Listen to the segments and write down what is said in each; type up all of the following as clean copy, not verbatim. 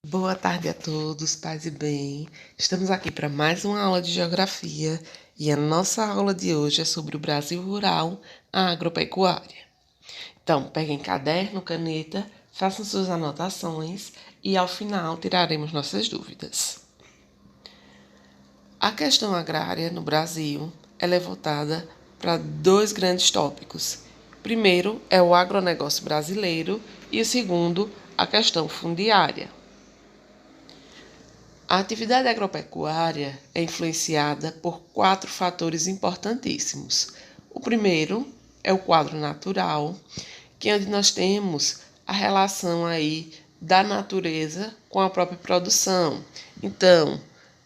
Boa tarde a todos, paz e bem. Estamos aqui para mais uma aula de geografia e a nossa aula de hoje é sobre o Brasil rural, a agropecuária. Então, peguem caderno, caneta, façam suas anotações e ao final tiraremos nossas dúvidas. A questão agrária no Brasil ela é voltada para dois grandes tópicos. Primeiro é o agronegócio brasileiro e o segundo, a questão fundiária. A atividade agropecuária é influenciada por 4 fatores importantíssimos. O primeiro é o quadro natural, que é onde nós temos a relação aí da natureza com a própria produção. Então,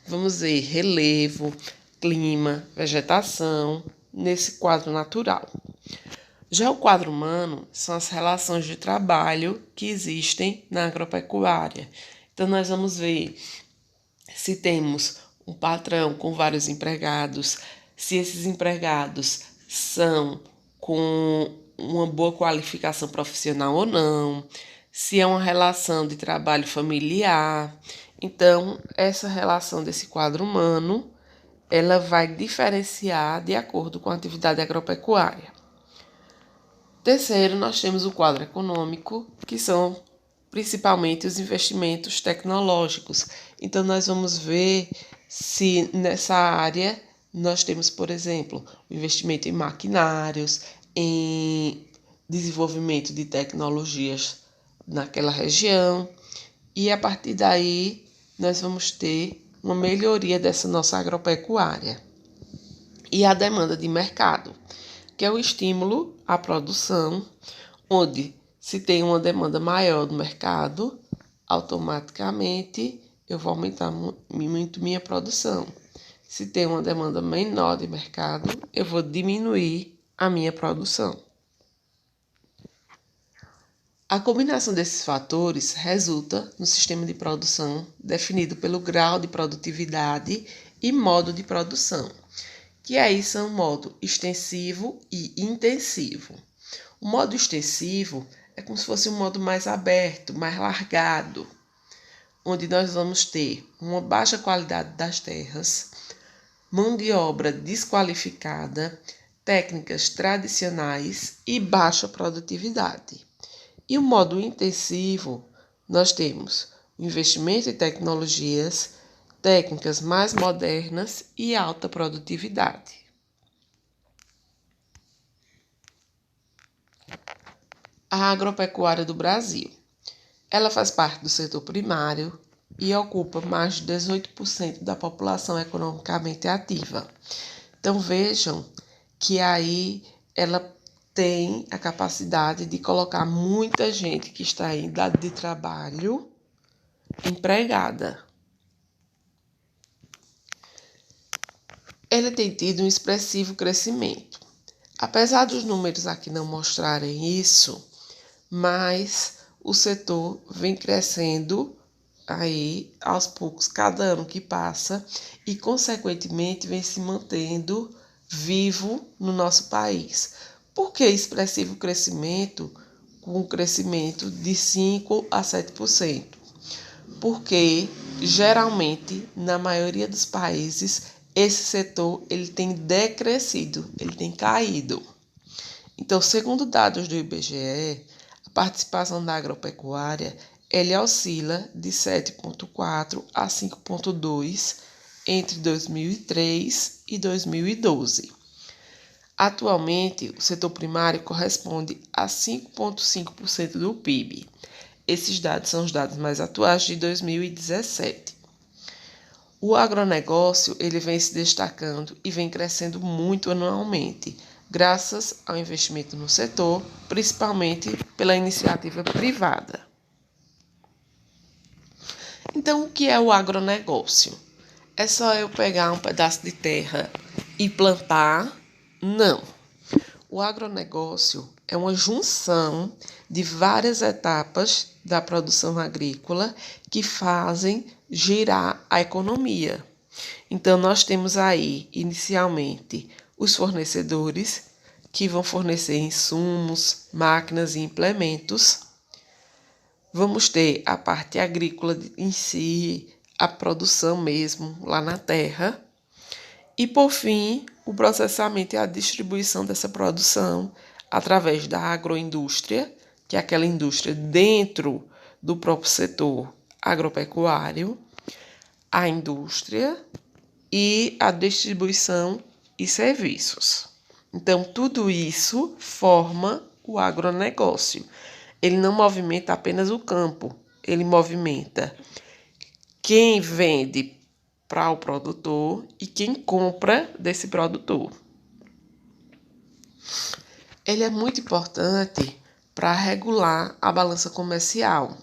vamos ver relevo, clima, vegetação nesse quadro natural. Já o quadro humano são as relações de trabalho que existem na agropecuária. Então, nós vamos ver se temos um patrão com vários empregados, se esses empregados são com uma boa qualificação profissional ou não, se é uma relação de trabalho familiar. Então, essa relação desse quadro humano, ela vai diferenciar de acordo com a atividade agropecuária. Terceiro, nós temos o quadro econômico, que são principalmente os investimentos tecnológicos. Então, nós vamos ver se nessa área nós temos, por exemplo, o investimento em maquinários, em desenvolvimento de tecnologias naquela região, e a partir daí nós vamos ter uma melhoria dessa nossa agropecuária. E a demanda de mercado, que é o estímulo à produção, onde se tem uma demanda maior do mercado, automaticamente eu vou aumentar muito minha produção. Se tem uma demanda menor de mercado, eu vou diminuir a minha produção. A combinação desses fatores resulta no sistema de produção definido pelo grau de produtividade e modo de produção, que aí são modo extensivo e intensivo. O modo extensivo é como se fosse um modo mais aberto, mais largado, onde nós vamos ter uma baixa qualidade das terras, mão de obra desqualificada, técnicas tradicionais e baixa produtividade. E o modo intensivo, nós temos o investimento em tecnologias, técnicas mais modernas e alta produtividade. A agropecuária do Brasil. Ela faz parte do setor primário e ocupa mais de 18% da população economicamente ativa. Então vejam que aí ela tem a capacidade de colocar muita gente que está em idade de trabalho empregada. Ela tem tido um expressivo crescimento. Apesar dos números aqui não mostrarem isso, mas o setor vem crescendo aí aos poucos, cada ano que passa, e consequentemente vem se mantendo vivo no nosso país. Por que expressivo crescimento com um crescimento de 5 a 7%? Porque geralmente, na maioria dos países, esse setor ele tem decrescido, ele tem caído. Então, segundo dados do IBGE, a participação da agropecuária ele oscila de 7,4 a 5,2 entre 2003 e 2012. Atualmente, o setor primário corresponde a 5,5% do PIB. Esses dados são os dados mais atuais de 2017. O agronegócio ele vem se destacando e vem crescendo muito anualmente, graças ao investimento no setor, principalmente pela iniciativa privada. Então, o que é o agronegócio? É só eu pegar um pedaço de terra e plantar? Não. O agronegócio é uma junção de várias etapas da produção agrícola que fazem girar a economia. Então, nós temos aí, inicialmente, os fornecedores, que vão fornecer insumos, máquinas e implementos. Vamos ter a parte agrícola em si, a produção mesmo lá na terra. E, por fim, o processamento e a distribuição dessa produção através da agroindústria, que é aquela indústria dentro do próprio setor agropecuário, a indústria e a distribuição e serviços. Então, tudo isso forma o agronegócio. Ele não movimenta apenas o campo, ele movimenta quem vende para o produtor e quem compra desse produtor. Ele é muito importante para regular a balança comercial,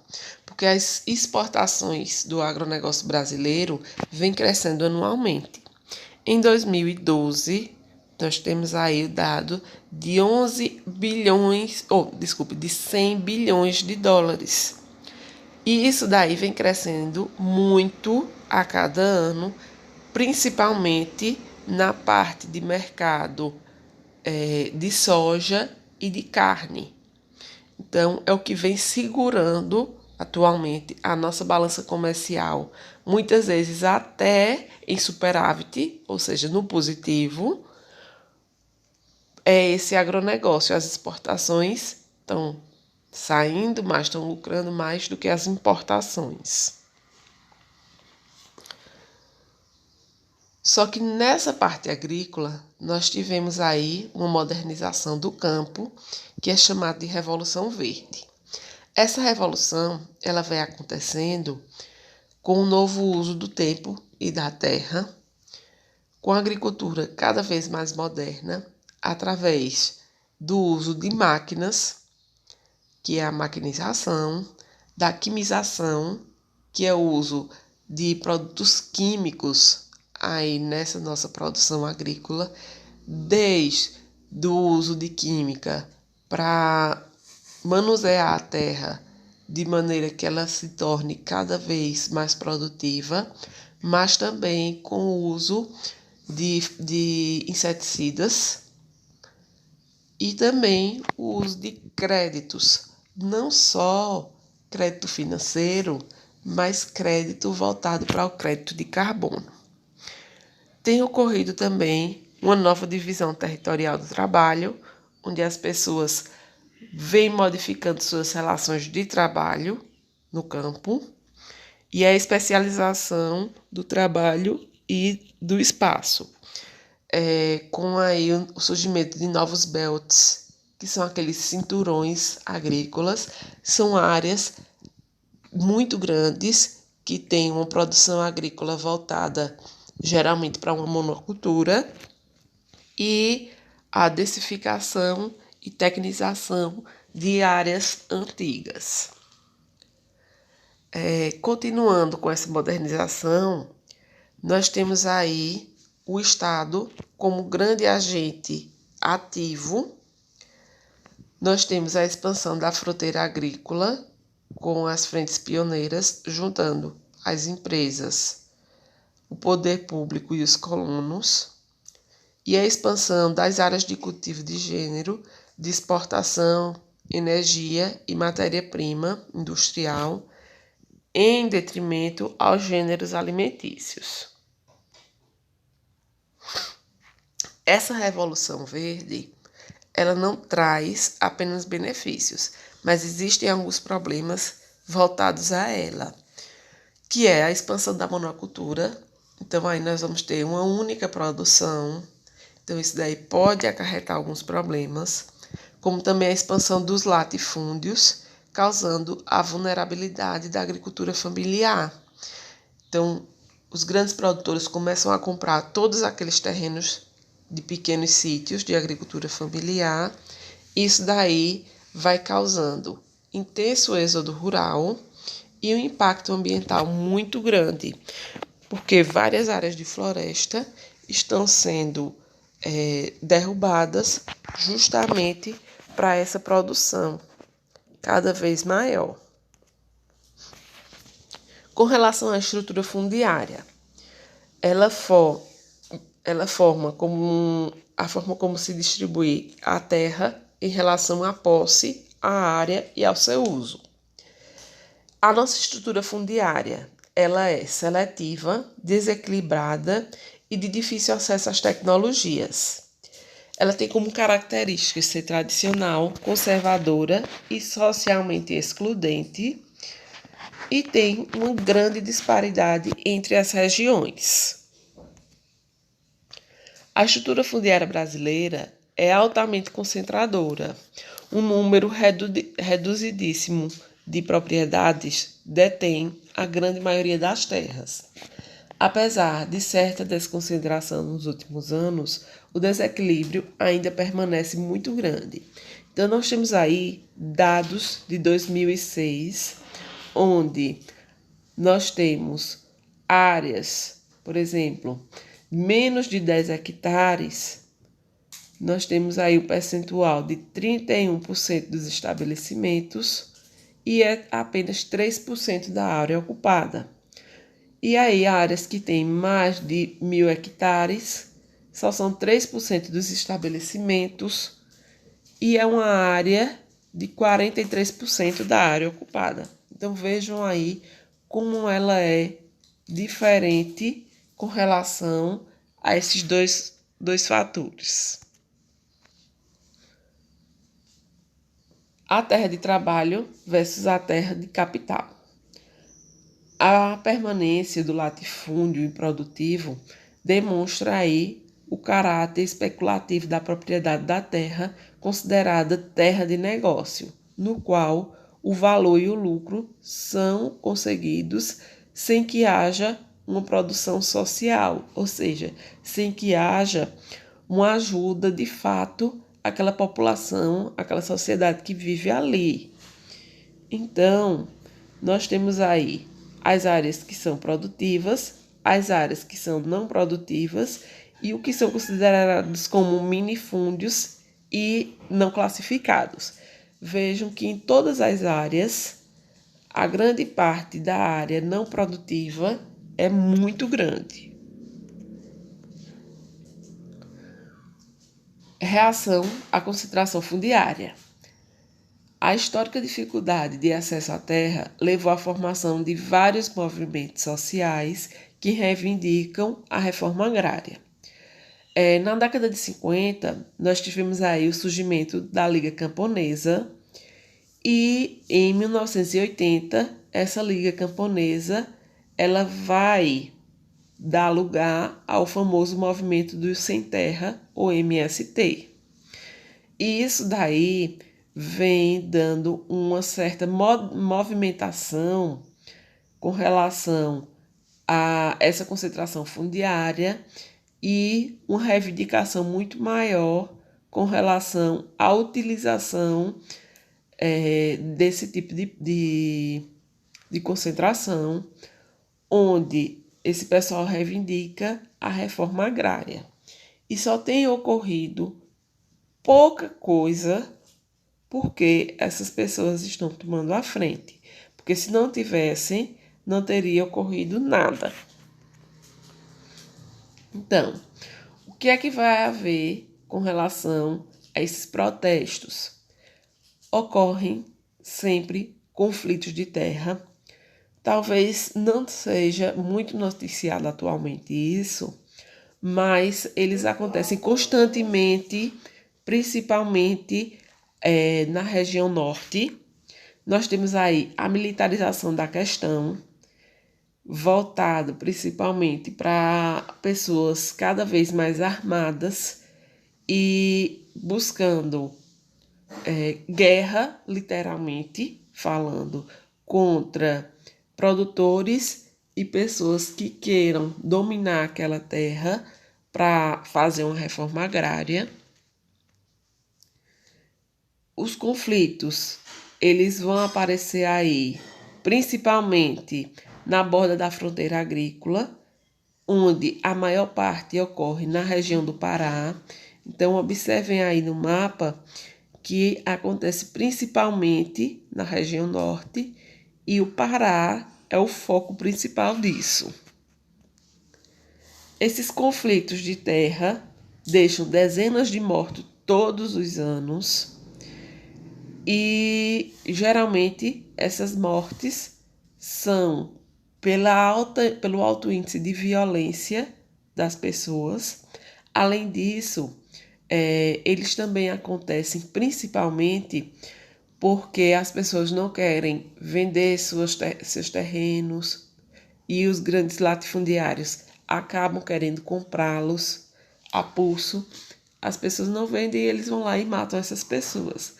porque as exportações do agronegócio brasileiro vêm crescendo anualmente. Em 2012, nós temos aí o dado de 11 bilhões, de 100 bilhões de dólares. E isso daí vem crescendo muito a cada ano, principalmente na parte de mercado de soja e de carne. Então, é o que vem segurando atualmente a nossa balança comercial, muitas vezes até em superávit, ou seja, no positivo. É esse agronegócio, as exportações estão saindo mais, estão lucrando mais do que as importações. Só que nessa parte agrícola, nós tivemos aí uma modernização do campo, que é chamada de Revolução Verde. Essa revolução, ela vem acontecendo com o novo uso do tempo e da terra, com a agricultura cada vez mais moderna, através do uso de máquinas, que é a maquinização, da quimização, que é o uso de produtos químicos aí nessa nossa produção agrícola, desde do uso de química para manusear a terra de maneira que ela se torne cada vez mais produtiva, mas também com o uso de inseticidas e também o uso de créditos, não só crédito financeiro, mas crédito voltado para o crédito de carbono. Tem ocorrido também uma nova divisão territorial do trabalho, onde as pessoas vêm modificando suas relações de trabalho no campo e a especialização do trabalho e do espaço, com aí o surgimento de novos belts, que são aqueles cinturões agrícolas, são áreas muito grandes que têm uma produção agrícola voltada geralmente para uma monocultura e a densificação e tecnização de áreas antigas. Continuando com essa modernização, nós temos aí o Estado como grande agente ativo. Nós temos a expansão da fronteira agrícola com as frentes pioneiras, juntando as empresas, o poder público e os colonos, e a expansão das áreas de cultivo de gênero, de exportação, energia e matéria-prima industrial, em detrimento aos gêneros alimentícios. Essa Revolução Verde, ela não traz apenas benefícios, mas existem alguns problemas voltados a ela, que é a expansão da monocultura. Então, aí nós vamos ter uma única produção. Então, isso daí pode acarretar alguns problemas, como também a expansão dos latifúndios, causando a vulnerabilidade da agricultura familiar. Então, os grandes produtores começam a comprar todos aqueles terrenos de pequenos sítios de agricultura familiar. Isso daí vai causando intenso êxodo rural e um impacto ambiental muito grande, porque várias áreas de floresta estão sendo derrubadas justamente para essa produção cada vez maior. Com relação à estrutura fundiária, ela forma como a forma como se distribui a terra em relação à posse, à área e ao seu uso. A nossa estrutura fundiária, ela é seletiva, desequilibrada e de difícil acesso às tecnologias. Ela tem como característica ser tradicional, conservadora e socialmente excludente, e tem uma grande disparidade entre as regiões. A estrutura fundiária brasileira é altamente concentradora. Um número reduzidíssimo de propriedades detém a grande maioria das terras. Apesar de certa desconcentração nos últimos anos, o desequilíbrio ainda permanece muito grande. Então, nós temos aí dados de 2006, onde nós temos áreas, por exemplo, menos de 10 hectares, nós temos aí o percentual de 31% dos estabelecimentos e é apenas 3% da área ocupada. E aí, áreas que têm mais de 1.000 hectares, só são 3% dos estabelecimentos e é uma área de 43% da área ocupada. Então, vejam aí como ela é diferente com relação a esses dois fatores. A terra de trabalho versus a terra de capital. A permanência do latifúndio improdutivo demonstra aí o caráter especulativo da propriedade da terra, considerada terra de negócio, no qual o valor e o lucro são conseguidos sem que haja uma produção social, ou seja, sem que haja uma ajuda de fato àquela população, àquela sociedade que vive ali. Então, nós temos aí as áreas que são produtivas, as áreas que são não produtivas e o que são considerados como minifúndios e não classificados. Vejam que em todas as áreas, a grande parte da área não produtiva é muito grande. Reação à concentração fundiária. A histórica dificuldade de acesso à terra levou à formação de vários movimentos sociais que reivindicam a reforma agrária. Na década de 50, nós tivemos aí o surgimento da Liga Camponesa e em 1980, essa Liga Camponesa ela vai dar lugar ao famoso movimento dos Sem Terra, ou MST. E isso daí vem dando uma certa movimentação com relação a essa concentração fundiária e uma reivindicação muito maior com relação à utilização desse tipo de concentração, onde esse pessoal reivindica a reforma agrária. E só tem ocorrido pouca coisa porque essas pessoas estão tomando a frente. Porque se não tivessem, não teria ocorrido nada. Então, o que é que vai haver com relação a esses protestos? Ocorrem sempre conflitos de terra. Talvez não seja muito noticiado atualmente isso, mas eles acontecem constantemente, principalmente na região norte. Nós temos aí a militarização da questão, voltado principalmente para pessoas cada vez mais armadas e buscando guerra, literalmente falando, contra produtores e pessoas que queiram dominar aquela terra para fazer uma reforma agrária. Os conflitos, eles vão aparecer aí, principalmente na borda da fronteira agrícola, onde a maior parte ocorre na região do Pará. Então, observem aí no mapa que acontece principalmente na região norte e o Pará é o foco principal disso. Esses conflitos de terra deixam dezenas de mortos todos os anos e, geralmente, essas mortes são pelo alto índice de violência das pessoas. Além disso, eles também acontecem principalmente porque as pessoas não querem vender seus terrenos e os grandes latifundiários acabam querendo comprá-los a pulso. As pessoas não vendem e eles vão lá e matam essas pessoas.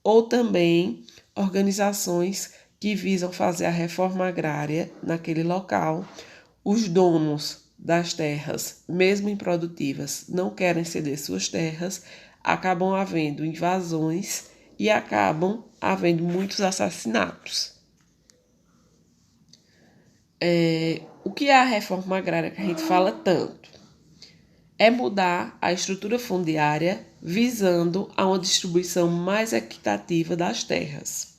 Ou também organizações que visam fazer a reforma agrária naquele local. Os donos das terras, mesmo improdutivas, não querem ceder suas terras, acabam havendo invasões e acabam havendo muitos assassinatos. O que é a reforma agrária que a gente fala tanto? É mudar a estrutura fundiária visando a uma distribuição mais equitativa das terras.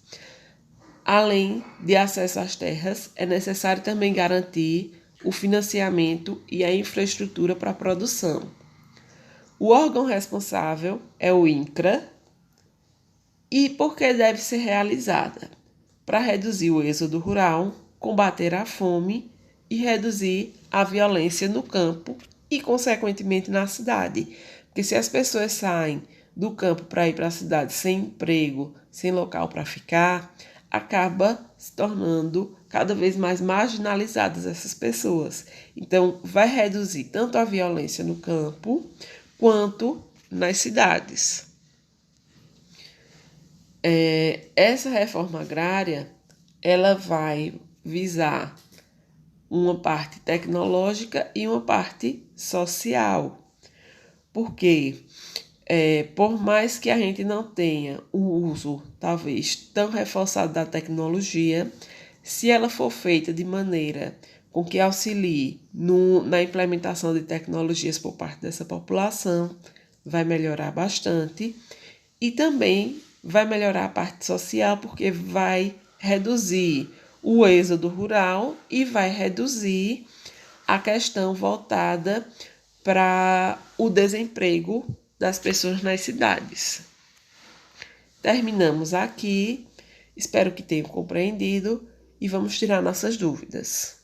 Além de acesso às terras, é necessário também garantir o financiamento e a infraestrutura para a produção. O órgão responsável é o INCRA. E por que deve ser realizada? Para reduzir o êxodo rural, combater a fome e reduzir a violência no campo e, consequentemente, na cidade. Porque se as pessoas saem do campo para ir para a cidade sem emprego, sem local para ficar, acaba se tornando cada vez mais marginalizadas essas pessoas. Então, vai reduzir tanto a violência no campo quanto nas cidades. Essa reforma agrária, ela vai visar uma parte tecnológica e uma parte social. Porque, por mais que a gente não tenha o uso, talvez, tão reforçado da tecnologia, se ela for feita de maneira com que auxilie na implementação de tecnologias por parte dessa população, vai melhorar bastante. E também vai melhorar a parte social, porque vai reduzir o êxodo rural e vai reduzir a questão voltada para o desemprego das pessoas nas cidades. Terminamos aqui, espero que tenham compreendido e vamos tirar nossas dúvidas.